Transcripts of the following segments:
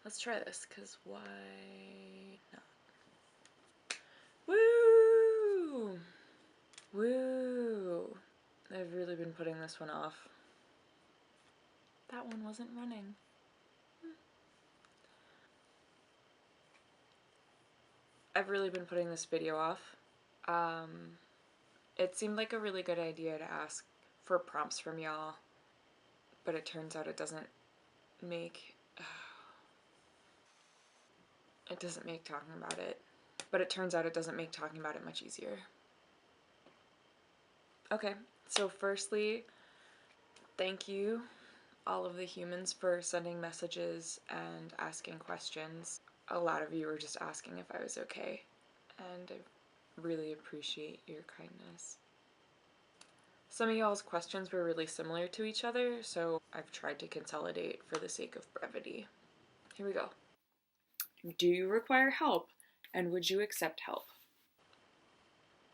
Let's try this, because why not? Woo! Woo! I've really been putting this one off. That one wasn't running. I've really been putting this video off. It seemed like a really good idea to ask for prompts from y'all, but it turns out it doesn't make talking about it. But it turns out it doesn't make talking about it much easier. Okay, so firstly, thank you, all of the humans, for sending messages and asking questions. A lot of you were just asking if I was okay, and I really appreciate your kindness. Some of y'all's questions were really similar to each other, so I've tried to consolidate for the sake of brevity. Here we go. Do you require help, and would you accept help?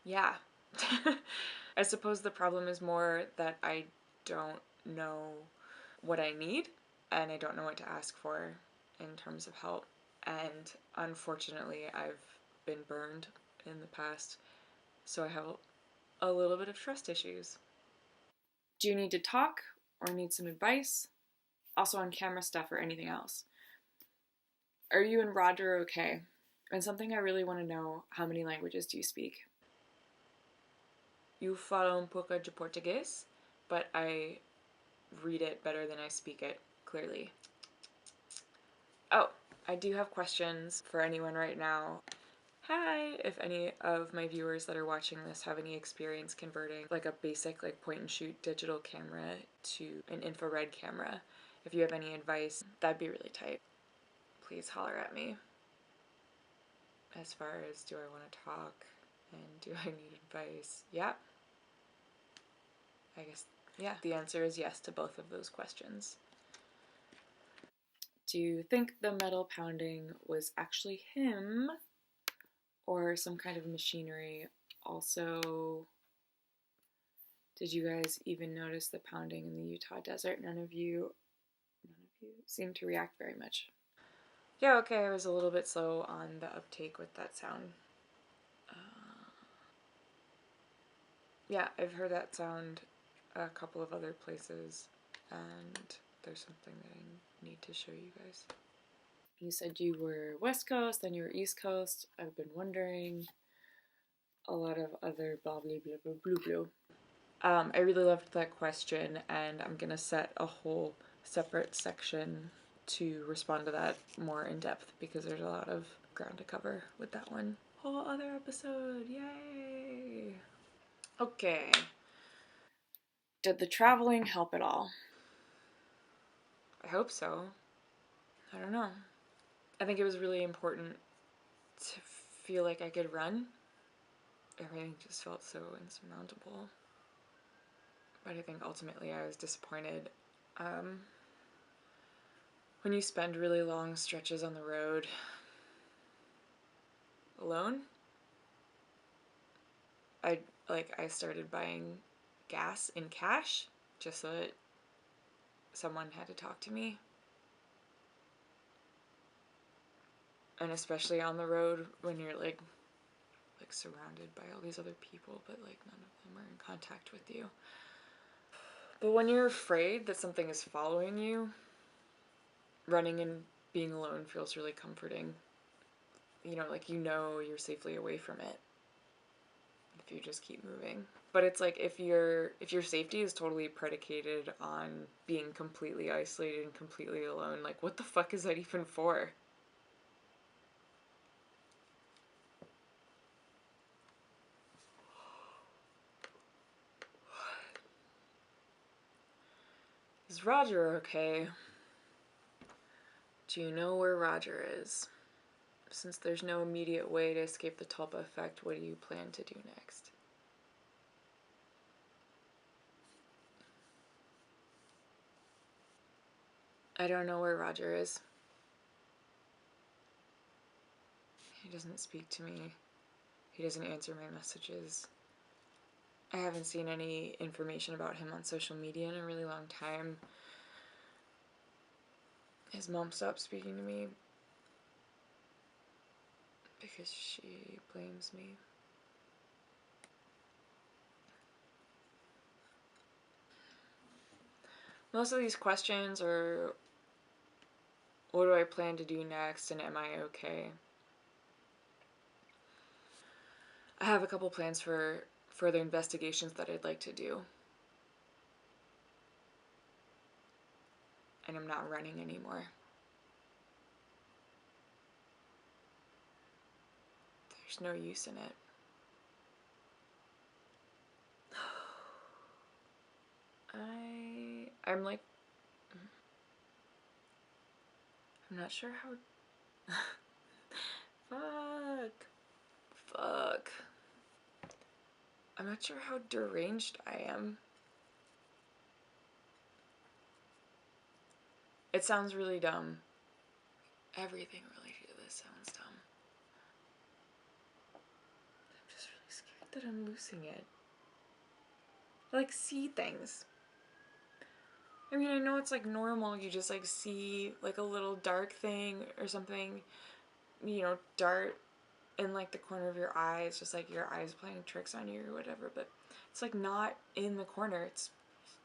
Yeah. I suppose the problem is more that I don't know what I need, and I don't know what to ask for in terms of help. And unfortunately, I've been burned in the past, so I have a little bit of trust issues. Do you need to talk or need some advice? Also on camera stuff or anything else? Are you and Roger okay? And something I really want to know, how many languages do you speak? Eu falo pouco de português, but I read it better than I speak it clearly. Oh, I do have questions for anyone right now. Hi! If any of my viewers that are watching this have any experience converting like a basic point and shoot digital camera to an infrared camera, if you have any advice, that'd be really tight. Please holler at me. As far as do I want to talk and do I need advice? Yeah. I guess, yeah. The answer is yes to both of those questions. Do you think the metal pounding was actually him or some kind of machinery? Also, did you guys even notice the pounding in the Utah desert? None of you seem to react very much. Yeah, okay, I was a little bit slow on the uptake with that sound. Yeah, I've heard that sound a couple of other places, and there's something that I need to show you guys. You said you were West Coast, then you were East Coast. I've been wondering. A lot of other blah blah blah blah blah blah. I really loved that question, and I'm gonna set a whole separate section to respond to that more in depth because there's a lot of ground to cover with that one. Whole other episode, yay! Okay. Did the traveling help at all? I hope so. I don't know. I think it was really important to feel like I could run. Everything just felt so insurmountable. But I think ultimately I was disappointed. When you spend really long stretches on the road alone, I started buying gas in cash just so that someone had to talk to me. And especially on the road when you're like surrounded by all these other people, but none of them are in contact with you. But when you're afraid that something is following you, running and being alone feels really comforting. You know you're safely away from it if you just keep moving. But it's like if your safety is totally predicated on being completely isolated and completely alone, what the fuck is that even for? Is Roger okay? Do you know where Roger is? Since there's no immediate way to escape the Tulpa effect, what do you plan to do next? I don't know where Roger is. He doesn't speak to me. He doesn't answer my messages. I haven't seen any information about him on social media in a really long time. His mom stopped speaking to me because she blames me. Most of these questions are, what do I plan to do next, and am I okay? I have a couple plans for further investigations that I'd like to do. And I'm not running anymore. There's no use in it. I'm like, I'm not sure how. Fuck. I'm not sure how deranged I am. It sounds really dumb. Everything related to this sounds dumb. I'm just really scared that I'm losing it. I like see things. I mean, I know it's like normal, you just like see like a little dark thing or something, you know, dart in like the corner of your eye. It's just like your eyes playing tricks on you or whatever, but it's like not in the corner. It's,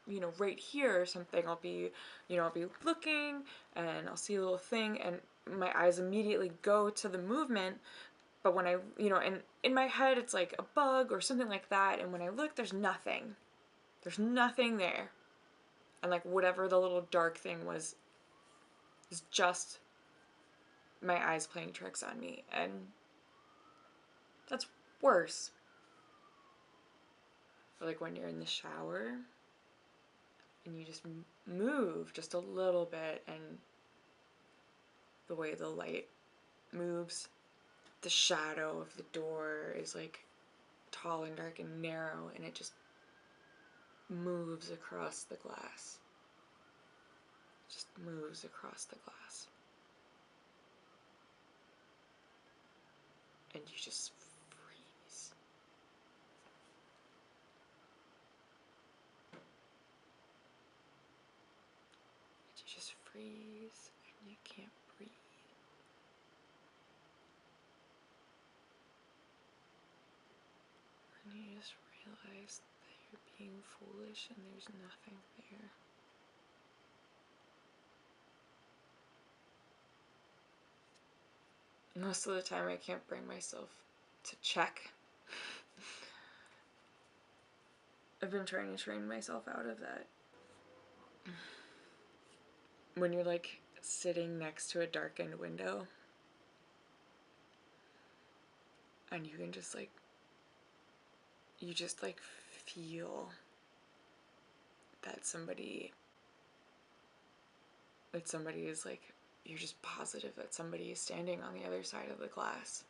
you know, right here or something. I'll be looking and I'll see a little thing and my eyes immediately go to the movement. But when I, and in my head it's like a bug or something like that. And when I look, there's nothing. There's nothing there. And like whatever the little dark thing was is just my eyes playing tricks on me. And that's worse. Or like when you're in the shower and you just move just a little bit and the way the light moves, the shadow of the door is like tall and dark and narrow and it just moves across the glass. Just moves across the glass. And you just freeze. And you just freeze and you can't breathe. And you just realize that you're being foolish and there's nothing there. Most of the time I can't bring myself to check. I've been trying to train myself out of that. When you're like sitting next to a darkened window and you can just like, you just like feel that somebody is like, you're just positive that somebody is standing on the other side of the glass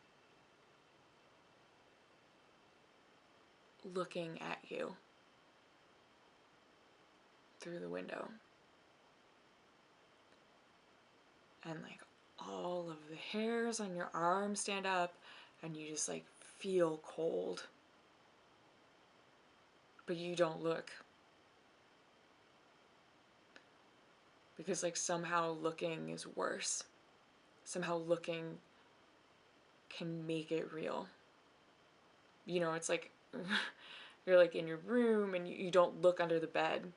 looking at you through the window. And like all of the hairs on your arm stand up and you just like feel cold. But you don't look. Because like somehow looking is worse. Somehow looking can make it real. You know, it's like you're like in your room and you don't look under the bed.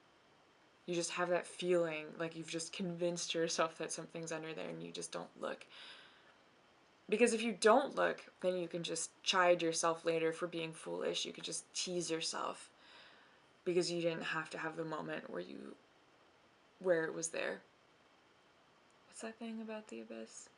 You just have that feeling like you've just convinced yourself that something's under there and you just don't look. Because if you don't look, then you can just chide yourself later for being foolish. You could just tease yourself because you didn't have to have the moment where it was there. What's that thing about the abyss?